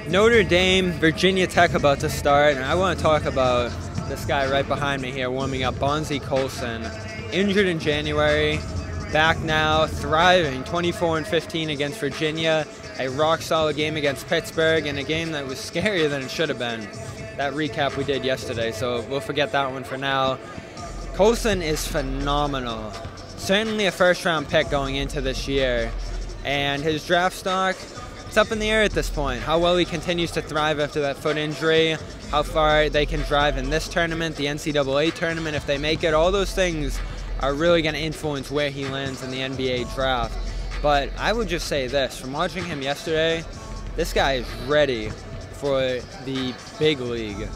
Notre Dame, Virginia Tech about to start, and I want to talk about this guy right behind me here warming up, Bonzie Colson. Injured in January, back now, thriving, 24-15 against Virginia, a rock-solid game against Pittsburgh, and a game that was scarier than it should have been. That recap we did yesterday, so we'll forget that one for now. Colson is phenomenal. Certainly a first-round pick going into this year, and his draft stock, it's up in the air at this point. How well he continues to thrive after that foot injury, how far they can drive in this tournament, the NCAA tournament, if they make it, all those things are really going to influence where he lands in the NBA draft. But I would just say this, from watching him yesterday, this guy is ready for the big league.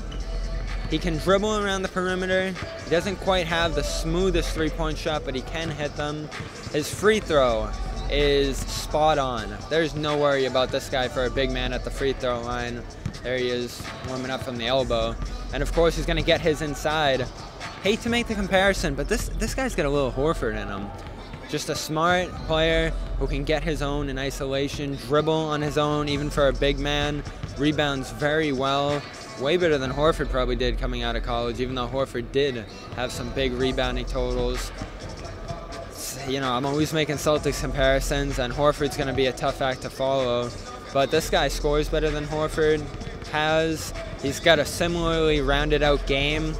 He can dribble around the perimeter. He doesn't quite have the smoothest three-point shot, but he can hit them. His free throw is spot on. There's no worry about this guy for a big man at the free throw line. There he is, warming up from the elbow. And of course, he's going to get his inside. Hate to make the comparison, but this guy's got a little Horford in him. Just a smart player who can get his own in isolation, dribble on his own, even for a big man. Rebounds very well. Way better than Horford probably did coming out of college, even though Horford did have some big rebounding totals. You know, I'm always making Celtics comparisons, and Horford's going to be a tough act to follow. But this guy scores better than Horford has. He's got a similarly rounded out game.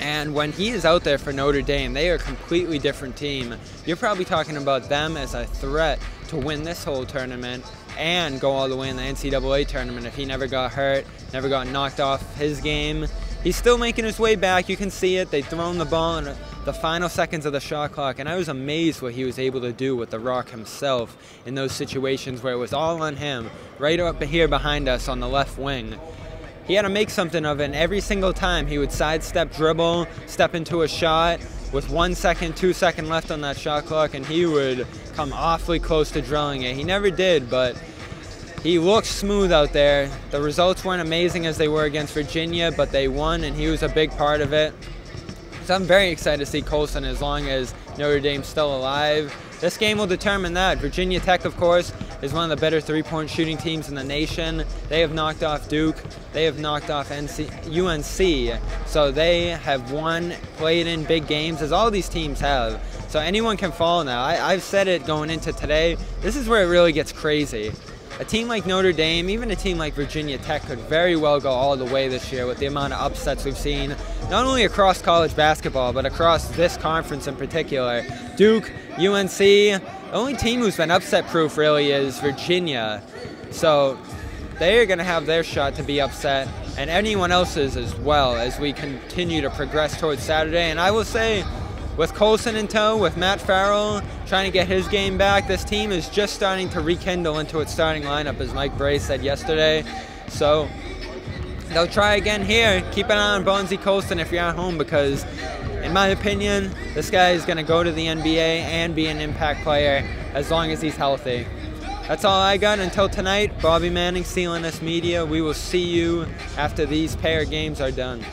And when he is out there for Notre Dame, they are a completely different team. You're probably talking about them as a threat to win this whole tournament and go all the way in the NCAA tournament if he never got hurt, never got knocked off his game. He's still making his way back. You can see it. They've thrown the ball in the final seconds of the shot clock, and I was amazed what he was able to do with the rock himself in those situations where it was all on him, right up here behind us on the left wing. He had to make something of it, and every single time he would sidestep, dribble, step into a shot with 1 second, 2 seconds left on that shot clock, and he would come awfully close to drilling it. He never did, but he looked smooth out there. The results weren't amazing as they were against Virginia, but they won, and he was a big part of it. So I'm very excited to see Colson as long as Notre Dame's still alive. This game will determine that. Virginia Tech, of course, is one of the better three-point shooting teams in the nation. They have knocked off Duke. They have knocked off UNC. So they have won, played in big games, as all these teams have. So anyone can fall now. I've said it going into today. This is where it really gets crazy. A team like Notre Dame, even a team like Virginia Tech, could very well go all the way this year with the amount of upsets we've seen, not only across college basketball, but across this conference in particular. Duke, UNC, the only team who's been upset-proof really is Virginia. So they're going to have their shot to be upset, and anyone else's as well as we continue to progress towards Saturday. And I will say, with Colson in tow, with Matt Farrell trying to get his game back, this team is just starting to rekindle into its starting lineup, as Mike Bray said yesterday. So they'll try again here. Keep an eye on Bonzie Colson if you're at home, because in my opinion, this guy is going to go to the NBA and be an impact player as long as he's healthy. That's all I got until tonight. Bobby Manning, CLNS Media. We will see you after these pair of games are done.